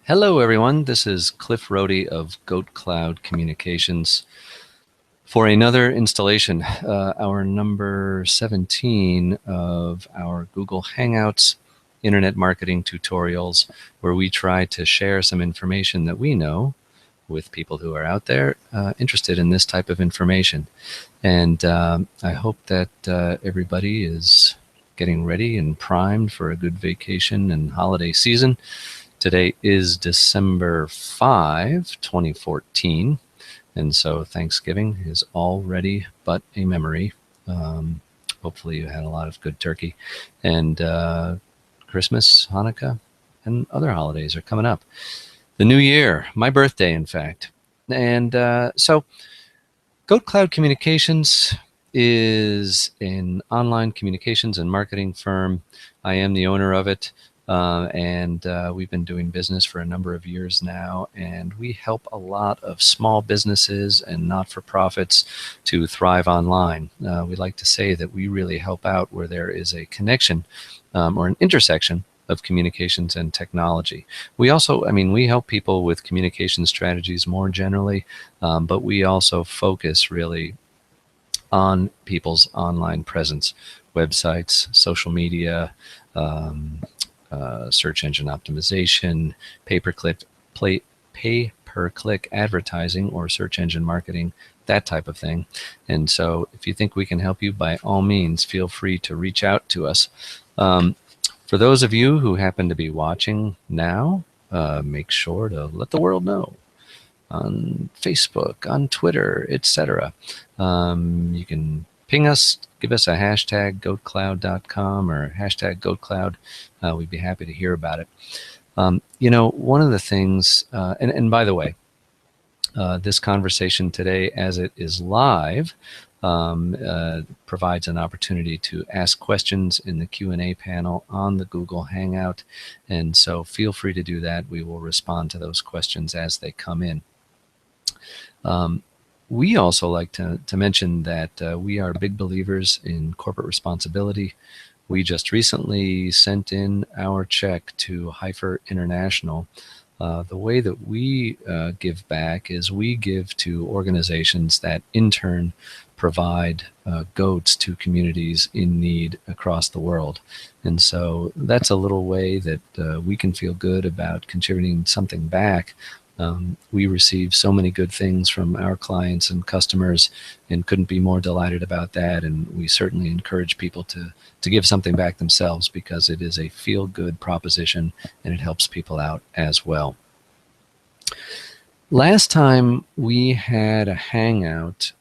Hello, everyone. This is Cliff Rohde of GoatCloud Communications for another installation, our number 17 of our Google Hangouts Internet Marketing Tutorials, where we try to share some information that we know with people who are out there interested in this type of information. And I hope that everybody is getting ready and primed for a good vacation and holiday season. Today is December 5, 2014, and so Thanksgiving is already but a memory. Hopefully you had a lot of good turkey, and Christmas, Hanukkah, and other holidays are coming up. The new year, my birthday, in fact. And so GoatCloud Communications is an online communications and marketing firm. I am the owner of it. And we've been doing business for a number of years now, and we help a lot of small businesses and not-for-profits to thrive online. We like to say that we really help out where there is a connection or an intersection of communications and technology. We also, we help people with communication strategies more generally, but we also focus really on people's online presence, websites, social media, search engine optimization, pay-per-click advertising, or search engine marketing, that type of thing. And so if you think we can help you, by all means, feel free to reach out to us. For those of you who happen to be watching now, make sure to let the world know on Facebook, on Twitter, etc. You can ping us, give us a hashtag goatcloud.com or hashtag goatcloud. We'd be happy to hear about it. One of the things, and by the way, this conversation today, as it is live, provides an opportunity to ask questions in the Q&A panel on the Google Hangout. And so feel free to do that. We will respond to those questions as they come in. We also like to mention that we are big believers in corporate responsibility. We just recently sent in our check to Heifer International. The way that we give back is we give to organizations that in turn provide goats to communities in need across the world. And so that's a little way that we can feel good about contributing something back. We receive so many good things from our clients and customers and couldn't be more delighted about that. And we certainly encourage people to give something back themselves, because it is a feel-good proposition and it helps people out as well. Last time we had a hangout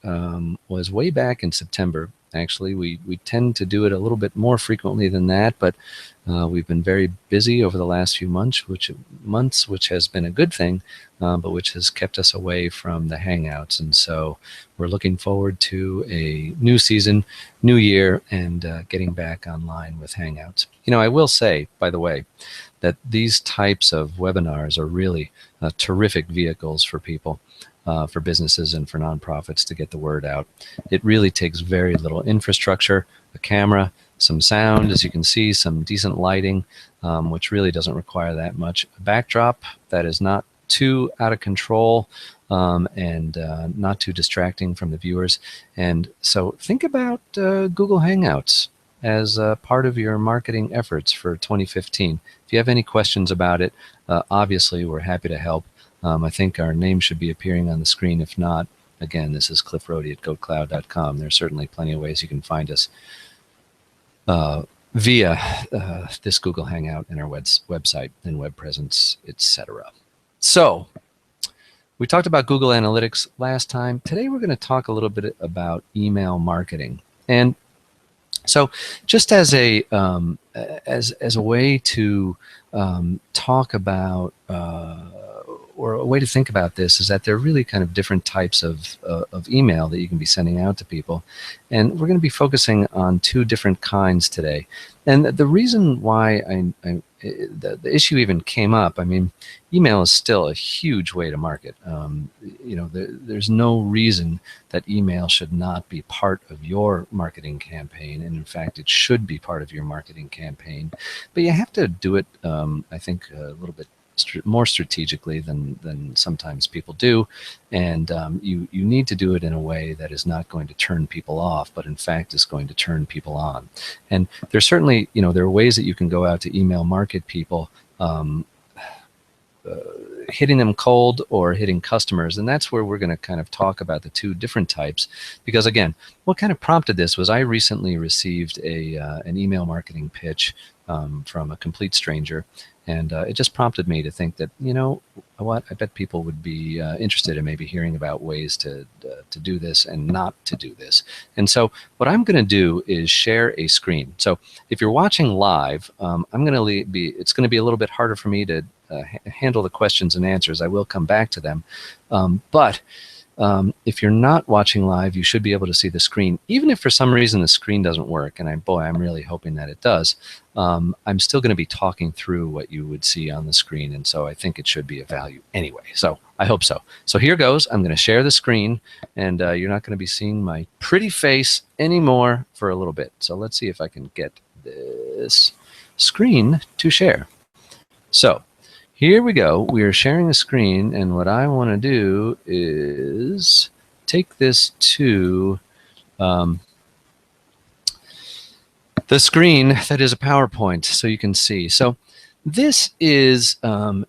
was way back in September. Actually, we tend to do it a little bit more frequently than that, but we've been very busy over the last few months, which has been a good thing, but which has kept us away from the Hangouts. And so we're looking forward to a new season, new year, and getting back online with Hangouts. I will say, by the way, that these types of webinars are really terrific vehicles for people. For businesses and for nonprofits to get the word out. It really takes very little infrastructure, a camera, some sound, as you can see, some decent lighting, which really doesn't require that much. A backdrop that is not too out of control and not too distracting from the viewers. And so think about Google Hangouts as part of your marketing efforts for 2015. If you have any questions about it, obviously we're happy to help. I think our name should be appearing on the screen. If not, again, this is Cliff Rohde at GoatCloud.com. There's certainly plenty of ways you can find us via this Google Hangout and our website and web presence, etc. So we talked about Google Analytics last time. Today we're going to talk a little bit about email marketing. And so just as a way to talk about or a way to think about this is that there are really kind of different types of email that you can be sending out to people. And we're going to be focusing on two different kinds today. And the reason why the issue even came up, email is still a huge way to market. There's no reason that email should not be part of your marketing campaign. And in fact, it should be part of your marketing campaign. But you have to do it, I think, a little bit more strategically than sometimes people do, and you need to do it in a way that is not going to turn people off, but in fact is going to turn people on. And there's certainly, there are ways that you can go out to email market people, hitting them cold or hitting customers. And that's where we're going to kind of talk about the two different types. Because again, what kind of prompted this was I recently received an email marketing pitch from a complete stranger. And it just prompted me to think that, what, I bet people would be interested in maybe hearing about ways to do this and not to do this. And so what I'm going to do is share a screen. So if you're watching live, it's going to be a little bit harder for me to handle the questions and answers. I will come back to them. But if you're not watching live, you should be able to see the screen. Even if for some reason the screen doesn't work, and I'm really hoping that it does, I'm still going to be talking through what you would see on the screen, and so I think it should be of value anyway. So I hope so. So here goes. I'm going to share the screen, and you're not going to be seeing my pretty face anymore for a little bit. So let's see if I can get this screen to share. So here we go. We are sharing a screen, and what I want to do is take this to the screen that is a PowerPoint, so you can see. So this is an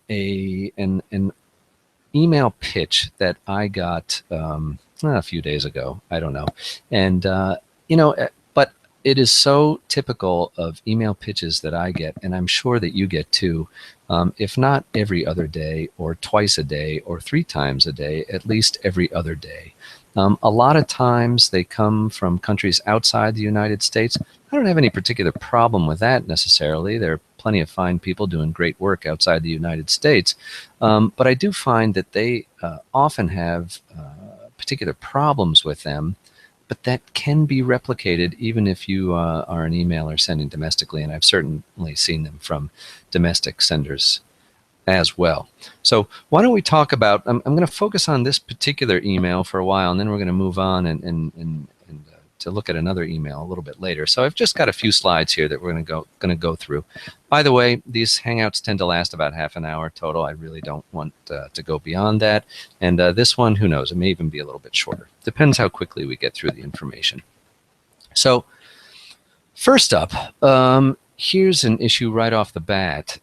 email pitch that I got a few days ago. I don't know, and but it is so typical of email pitches that I get, and I'm sure that you get too. If not every other day, or twice a day, or 3 times a day, at least every other day. A lot of times they come from countries outside the United States. I don't have any particular problem with that necessarily. There are plenty of fine people doing great work outside the United States. But I do find that they often have particular problems with them, but that can be replicated even if you are an emailer sending domestically, and I've certainly seen them from domestic senders as well. So why don't we talk about, I'm going to focus on this particular email for a while, and then we're going to move on and to look at another email a little bit later. So I've just got a few slides here that we're going to go through. By the way, these Hangouts tend to last about half an hour total. I really don't want to go beyond that. And this one, who knows, it may even be a little bit shorter. Depends how quickly we get through the information. So first up, here's an issue right off the bat,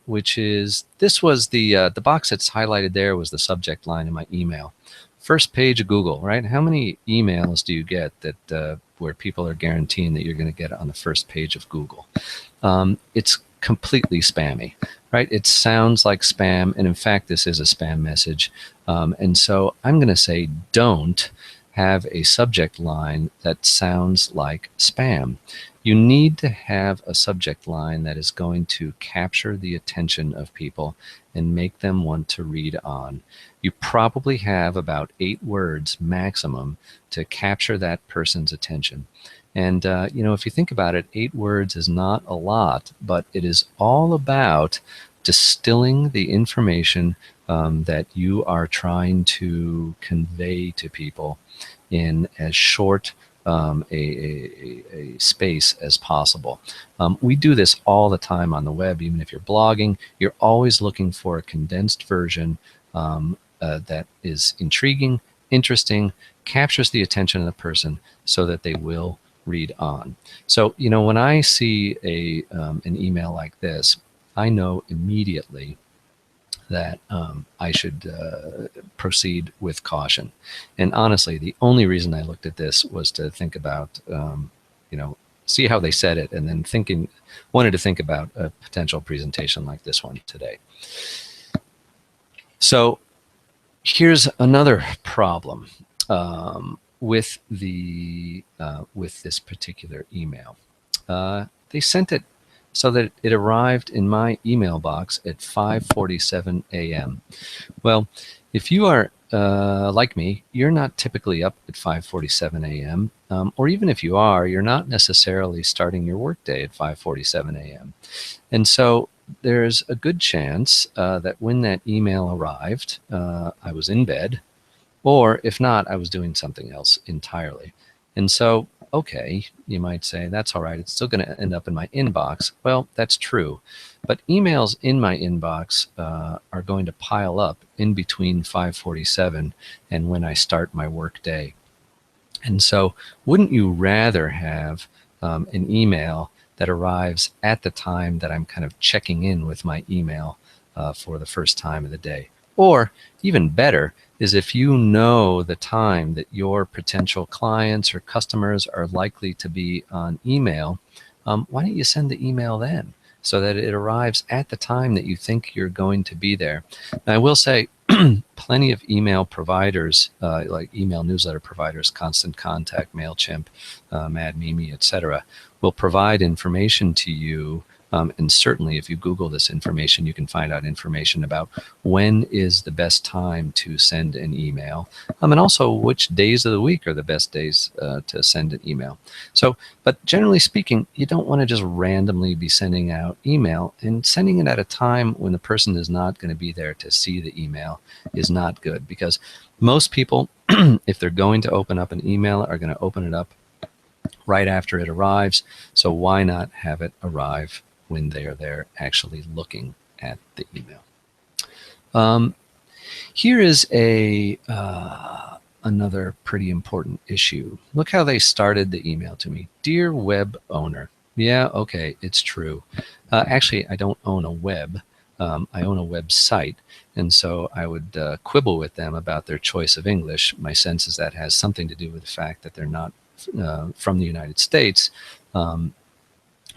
which is, this was the box that's highlighted there was the subject line in my email. First page of Google, right? How many emails do you get that where people are guaranteeing that you're going to get on the first page of Google? It's completely spammy, right? It sounds like spam, and in fact, this is a spam message. And so I'm going to say, don't have a subject line that sounds like spam. You need to have a subject line that is going to capture the attention of people and make them want to read on. You probably have about 8 words maximum to capture that person's attention. And, if you think about it, 8 words is not a lot, but it is all about distilling the information that you are trying to convey to people in as short a space as possible. We do this all the time on the web. Even if you're blogging, you're always looking for a condensed version that is intriguing, interesting, captures the attention of the person so that they will read on. So, when I see an email like this, I know immediately that I should proceed with caution. And honestly, the only reason I looked at this was to think about, see how they said it, and then wanted to think about a potential presentation like this one today. So here's another problem with this particular email. They sent it so that it arrived in my email box at 5:47 a.m. Well, if you are like me, you're not typically up at 5:47 a.m. Or even if you are, you're not necessarily starting your workday at 5:47 a.m. And so there's a good chance that when that email arrived, I was in bed, or if not, I was doing something else entirely. And so, okay, you might say, that's all right, it's still going to end up in my inbox. Well, that's true. but emails in my inbox are going to pile up in between 5:47 and when I start my work day. And so, wouldn't you rather have an email that arrives at the time that I'm kind of checking in with my email for the first time of the day? Or even better is if you know the time that your potential clients or customers are likely to be on email, why don't you send the email then so that it arrives at the time that you think you're going to be there? And I will say, plenty of email providers, like email newsletter providers, Constant Contact, MailChimp, Mad Mimi, etc., will provide information to you. And certainly, if you Google this information, you can find out information about when is the best time to send an email, and also which days of the week are the best days to send an email. So, but generally speaking, you don't want to just randomly be sending out email, and sending it at a time when the person is not going to be there to see the email is not good, because most people, if they're going to open up an email, are going to open it up right after it arrives. So why not have it arrive when they're there actually looking at the email? Here is another pretty important issue. Look how they started the email to me. Dear web owner. Yeah, okay, it's true. Actually, I don't own a web. I own a website. And so I would quibble with them about their choice of English. My sense is that has something to do with the fact that they're not from the United States.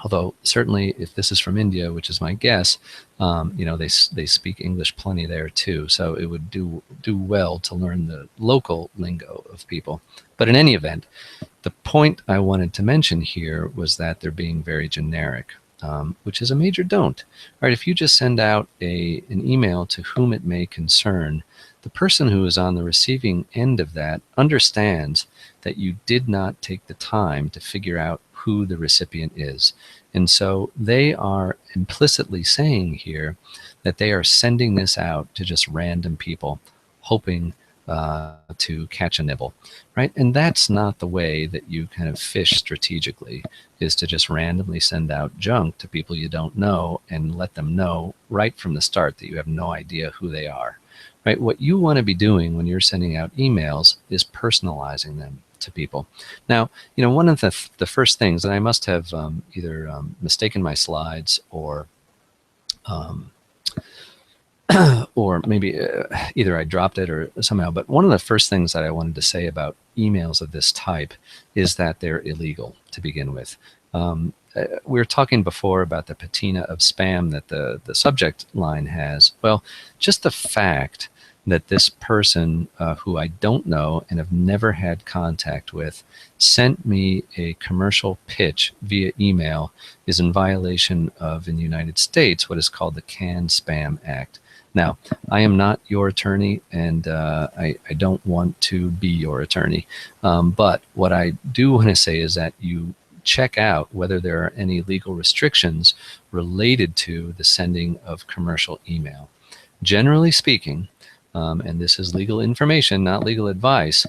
Although certainly if this is from India, which is my guess, they speak English plenty there too. So it would do well to learn the local lingo of people. But in any event, the point I wanted to mention here was that they're being very generic, which is a major don't. All right, if you just send out an email to whom it may concern, the person who is on the receiving end of that understands that you did not take the time to figure out who the recipient is. And so they are implicitly saying here that they are sending this out to just random people, hoping to catch a nibble, right? And that's not the way that you kind of fish strategically, is to just randomly send out junk to people you don't know and let them know right from the start that you have no idea who they are, right? What you want to be doing when you're sending out emails is personalizing them to people. Now, one of the first things, and I must have either mistaken my slides or or maybe either I dropped it or somehow, but one of the first things that I wanted to say about emails of this type is that they're illegal to begin with. We were talking before about the patina of spam that the subject line has. Well, just the fact that this person who I don't know and have never had contact with sent me a commercial pitch via email is in violation of, in the United States, what is called the Can-Spam Act. Now, I am not your attorney, and I don't want to be your attorney. But what I do want to say is that you check out whether there are any legal restrictions related to the sending of commercial email. Generally speaking, and this is legal information, not legal advice,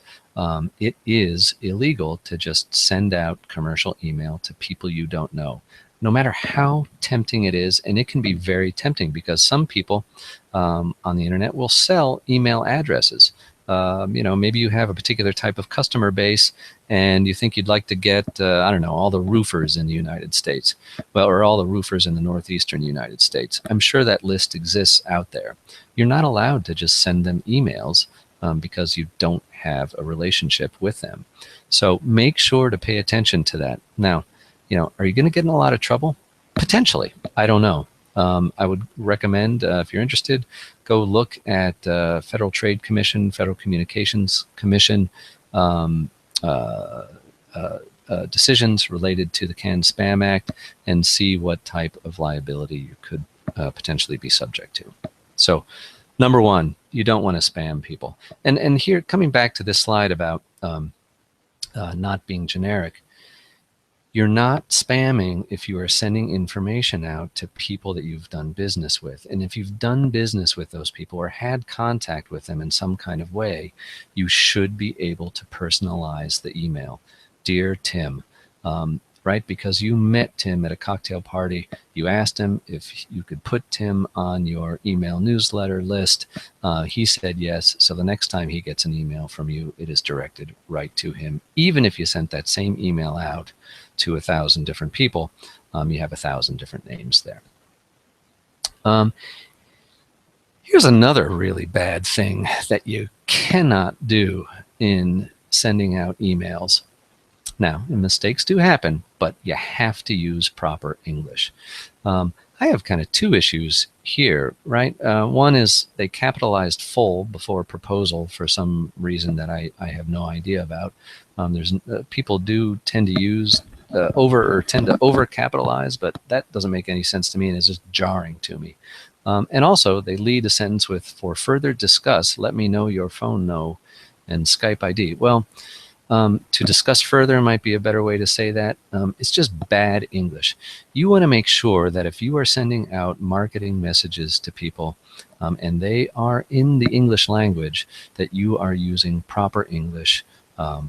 it is illegal to just send out commercial email to people you don't know, no matter how tempting it is. And it can be very tempting because some people on the internet will sell email addresses. Maybe you have a particular type of customer base and you think you'd like to get, all the roofers in the United States, or all the roofers in the northeastern United States. I'm sure that list exists out there. You're not allowed to just send them emails because you don't have a relationship with them. So make sure to pay attention to that. Now, are you going to get in a lot of trouble? Potentially. I don't know. I would recommend, if you're interested, go look at Federal Trade Commission, Federal Communications Commission decisions related to the Can-Spam Act and see what type of liability you could potentially be subject to. So, number one, you don't want to spam people. And here, coming back to this slide about not being generic, you're not spamming if you are sending information out to people that you've done business with. And if you've done business with those people or had contact with them in some kind of way, you should be able to personalize the email. Dear Tim, right? Because you met Tim at a cocktail party. You asked him if you could put Tim on your email newsletter list. He said yes. So the next time he gets an email from you, it is directed right to him. Even if you sent that same email out to 1,000 different people, you have 1,000 different names there. Here's another really bad thing that you cannot do in sending out emails. Now, mistakes do happen, but you have to use proper English. I have kind of two issues here, right? One is they capitalized full before proposal for some reason that I have no idea about. People do tend to use tend to over capitalize, but that doesn't make any sense to me, and it's just jarring to me. And also, they lead a sentence with, "For further discuss, let me know your phone no and Skype ID." Well, to discuss further might be a better way to say that. It's just bad English. You want to make sure that if you are sending out marketing messages to people and they are in the English language, that you are using proper English,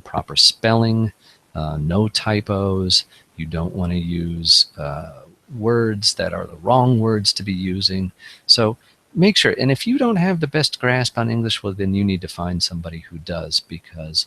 proper spelling, no typos. You don't want to use words that are the wrong words to be using. So make sure. And if you don't have the best grasp on English, well, then you need to find somebody who does, because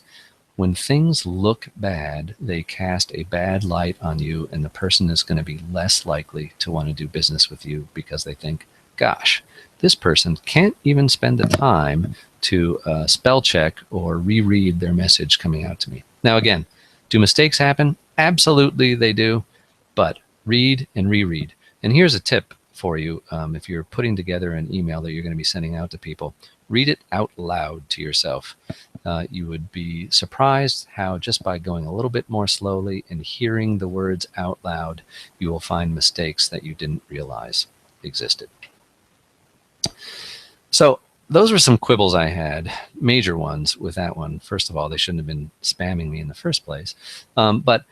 when things look bad, they cast a bad light on you, and the person is going to be less likely to want to do business with you because they think, gosh, this person can't even spend the time to spell check or reread their message coming out to me. Now, again, do mistakes happen? Absolutely they do, but read and reread. And here's a tip for you. If you're putting together an email that you're going to be sending out to people, read it out loud to yourself. You would be surprised how just by going a little bit more slowly and hearing the words out loud, you will find mistakes that you didn't realize existed. So those were some quibbles I had, major ones with that one. First of all, they shouldn't have been spamming me in the first place. But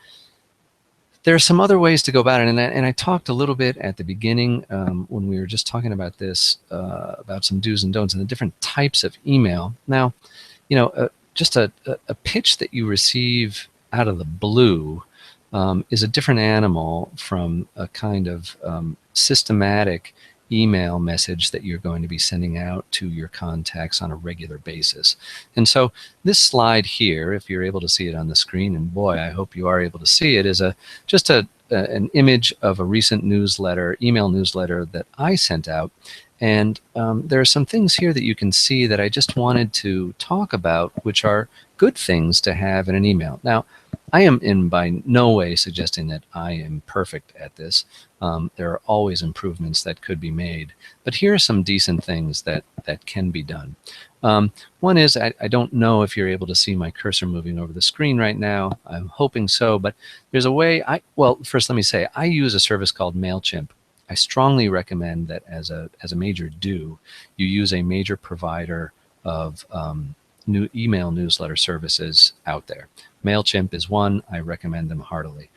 there are some other ways to go about it, and I talked a little bit at the beginning when we were just talking about this, about some do's and don'ts and the different types of email. Now, just a pitch that you receive out of the blue is a different animal from a kind of systematic email message that you're going to be sending out to your contacts on a regular basis. And so this slide here, if you're able to see it on the screen, and boy, I hope you are able to see it, is just an image of a recent email newsletter that I sent out. And there are some things here that you can see that I just wanted to talk about, which are good things to have in an email. Now, I am in by no way suggesting that I am perfect at this. There are always improvements that could be made, but here are some decent things that can be done. One is, I don't know if you're able to see my cursor moving over the screen right now. I'm hoping so, but there's a way. Well, first let me say, I use a service called MailChimp. I strongly recommend that as a major do, you use a major provider of new email newsletter services out there. MailChimp is one. I recommend them heartily.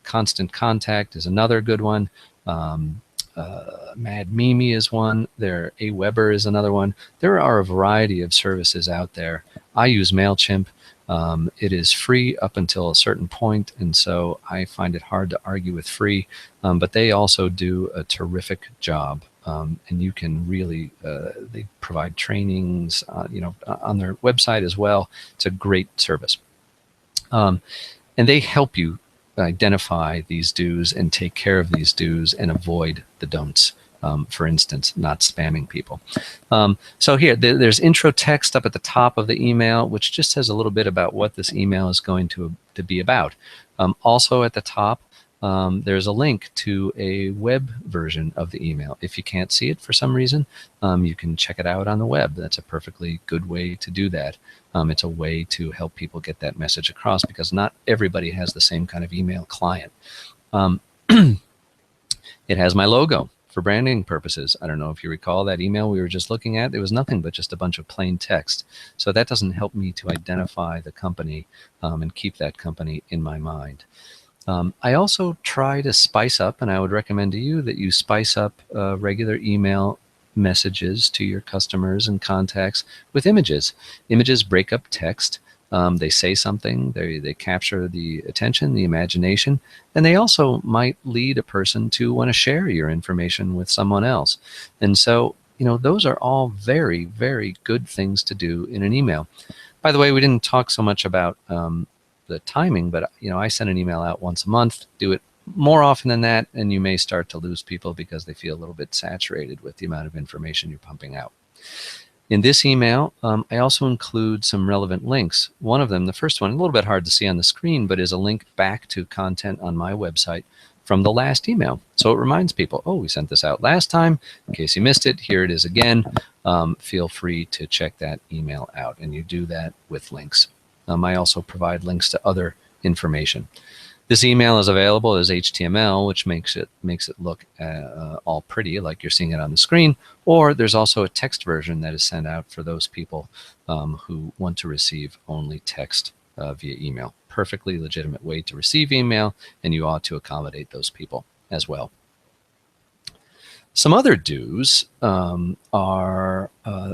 Constant Contact is another good one. Mad Mimi is one. Aweber is another one. There are a variety of services out there. I use MailChimp. It is free up until a certain point, and so I find it hard to argue with free, but they also do a terrific job. And you can really, they provide trainings, on their website as well. It's a great service. And they help you identify these do's and take care of these do's and avoid the don'ts. For instance, not spamming people. So here, there's intro text up at the top of the email, which just says a little bit about what this email is going to be about. Also at the top, there's a link to a web version of the email. If you can't see it for some reason, you can check it out on the web. That's a perfectly good way to do that. It's a way to help people get that message across, because not everybody has the same kind of email client. It has my logo for branding purposes. I don't know if you recall that email we were just looking at. There was nothing but just a bunch of plain text. So that doesn't help me to identify the company and keep that company in my mind. I also try to spice up, and I would recommend to you that you spice up regular email messages to your customers and contacts with images. Images break up text. They say something, they capture the attention, the imagination, and they also might lead a person to want to share your information with someone else. And so, those are all very, very good things to do in an email. By the way, we didn't talk so much about the timing, but I send an email out once a month. Do it more often than that, and you may start to lose people because they feel a little bit saturated with the amount of information you're pumping out. In this email, I also include some relevant links. One of them, the first one, a little bit hard to see on the screen, but is a link back to content on my website from the last email. So it reminds people, oh, we sent this out last time. In case you missed it, here it is again. Feel free to check that email out, and you do that with links. I also provide links to other information. This email is available as HTML, which makes it look all pretty, like you're seeing it on the screen. Or there's also a text version that is sent out for those people who want to receive only text via email. Perfectly legitimate way to receive email, and you ought to accommodate those people as well. Some other do's are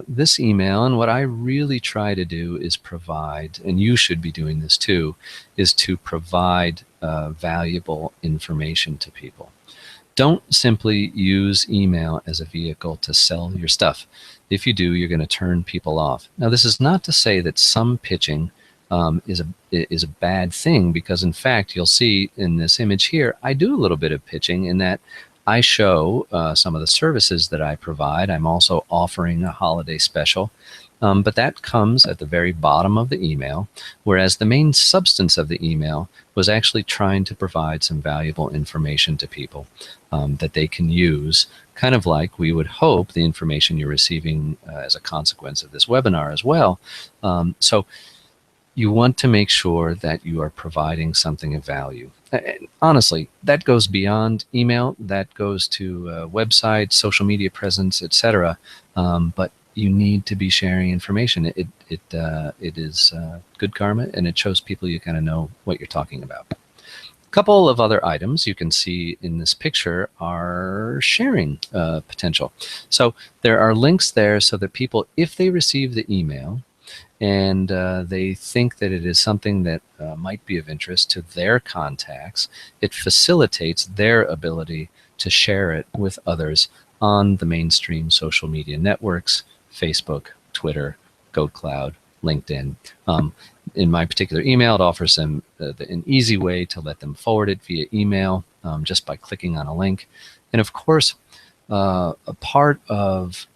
this email, and what I really try to do is provide, and you should be doing this too, is to provide valuable information to people. Don't simply use email as a vehicle to sell your stuff. If you do, you're going to turn people off. Now, this is not to say that some pitching is a bad thing, because in fact, you'll see in this image here, I do a little bit of pitching in that I show some of the services that I provide. I'm also offering a holiday special, but that comes at the very bottom of the email, whereas the main substance of the email was actually trying to provide some valuable information to people that they can use, kind of like we would hope the information you're receiving as a consequence of this webinar as well. So you want to make sure that you are providing something of value. And honestly, that goes beyond email. That goes to websites, social media presence, etc. But you need to be sharing information. It is good karma, and it shows people you kind of know what you're talking about. A couple of other items you can see in this picture are sharing potential. So there are links there so that people, if they receive the email, and they think that it is something that might be of interest to their contacts, it facilitates their ability to share it with others on the mainstream social media networks, Facebook, Twitter, GoatCloud, LinkedIn. In my particular email, it offers them an easy way to let them forward it via email just by clicking on a link. And of course, a part of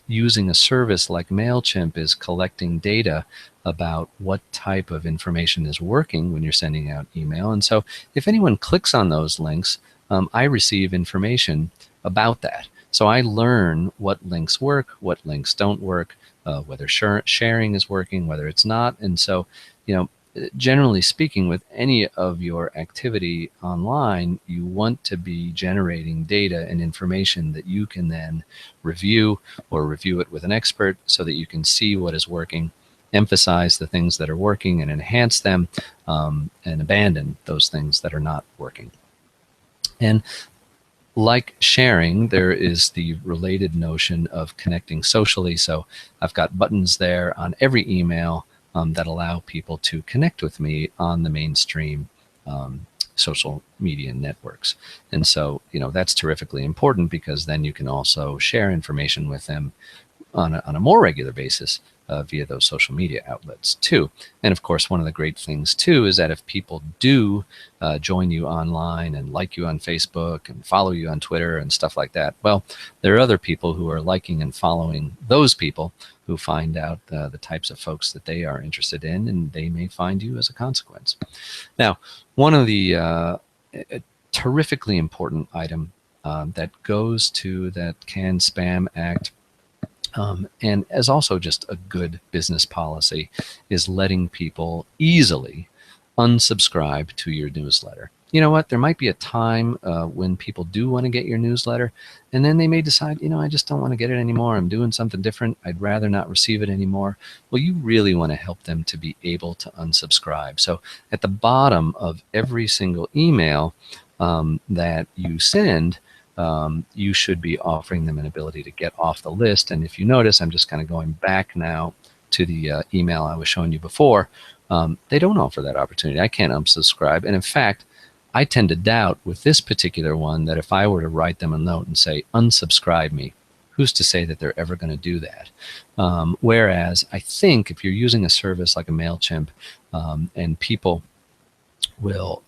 using a service like MailChimp is collecting data about what type of information is working when you're sending out email. And so if anyone clicks on those links, I receive information about that. So I learn what links work, what links don't work, whether sharing is working, whether it's not. And so, generally speaking, with any of your activity online, you want to be generating data and information that you can then review or review it with an expert so that you can see what is working, emphasize the things that are working and enhance them, and abandon those things that are not working. And like sharing, there is the related notion of connecting socially. So I've got buttons there on every email that allow people to connect with me on the mainstream social media networks. And so, that's terrifically important, because then you can also share information with them on a more regular basis via those social media outlets too. And of course, one of the great things too is that if people do join you online and like you on Facebook and follow you on Twitter and stuff like that, well, there are other people who are liking and following those people who find out the types of folks that they are interested in, and they may find you as a consequence. Now, one of the terrifically important item that goes to that CAN Spam Act, and as also just a good business policy, is letting people easily unsubscribe to your newsletter. You know what? There might be a time when people do want to get your newsletter, and then they may decide, I just don't want to get it anymore. I'm doing something different. I'd rather not receive it anymore. Well, you really want to help them to be able to unsubscribe. So at the bottom of every single email that you send, you should be offering them an ability to get off the list. And if you notice, I'm just kind of going back now to the email I was showing you before, they don't offer that opportunity. I can't unsubscribe. And in fact, I tend to doubt with this particular one that if I were to write them a note and say, unsubscribe me, who's to say that they're ever going to do that? Whereas I think if you're using a service like a MailChimp, and people will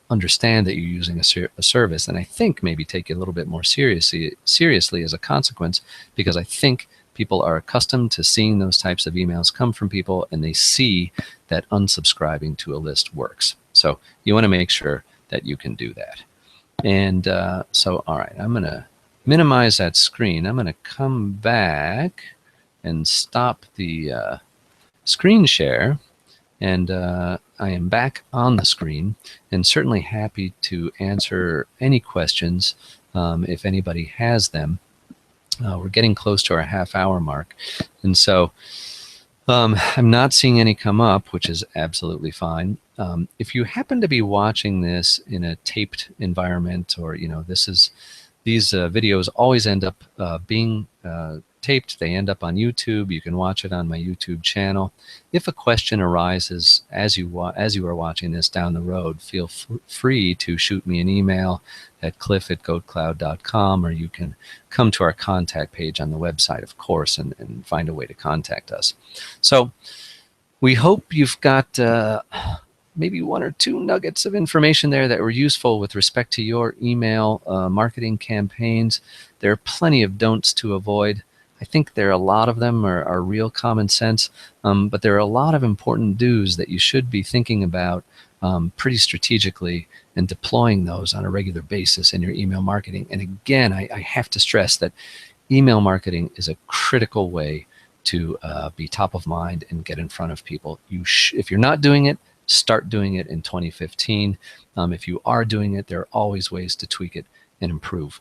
understand that you're using a service, and I think maybe take it a little bit more seriously as a consequence, because I think people are accustomed to seeing those types of emails come from people, and they see that unsubscribing to a list works. So you want to make sure that you can do that. And so, all right, I'm going to minimize that screen. I'm going to come back and stop the screen share. And I am back on the screen, and certainly happy to answer any questions if anybody has them. We're getting close to our half-hour mark, and so I'm not seeing any come up, which is absolutely fine. If you happen to be watching this in a taped environment, or these videos always end up being taped. They end up on YouTube. You can watch it on my YouTube channel. If a question arises as you are watching this down the road, feel free to shoot me an email at cliff@goatcloud.com, or you can come to our contact page on the website, of course, and find a way to contact us. So we hope you've got maybe one or two nuggets of information there that were useful with respect to your email marketing campaigns. There are plenty of don'ts to avoid. I think there are a lot of them are real common sense, but there are a lot of important do's that you should be thinking about pretty strategically and deploying those on a regular basis in your email marketing. And again, I have to stress that email marketing is a critical way to be top of mind and get in front of people. If you're not doing it, start doing it in 2015. If you are doing it, there are always ways to tweak it and improve.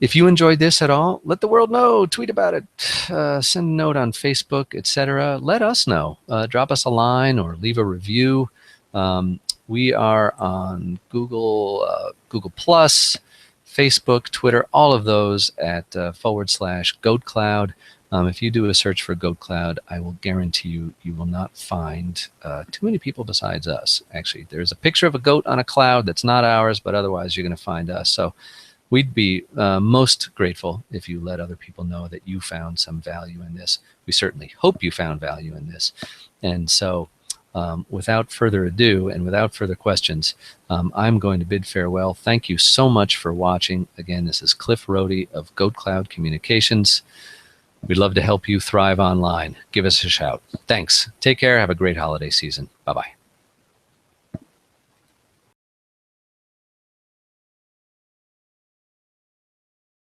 If you enjoyed this at all, let the world know. Tweet about it, send a note on Facebook, etc. Let us know. Drop us a line or leave a review. We are on Google, Google+, Facebook, Twitter, all of those at /GoatCloud. If you do a search for GoatCloud, I will guarantee you will not find too many people besides us. Actually, there's a picture of a goat on a cloud that's not ours, but otherwise you're going to find us. So we'd be most grateful if you let other people know that you found some value in this. We certainly hope you found value in this. And so without further ado and without further questions, I'm going to bid farewell. Thank you so much for watching. Again, this is Cliff Rohde of GoatCloud Communications. We'd love to help you thrive online. Give us a shout. Thanks. Take care. Have a great holiday season. Bye-bye.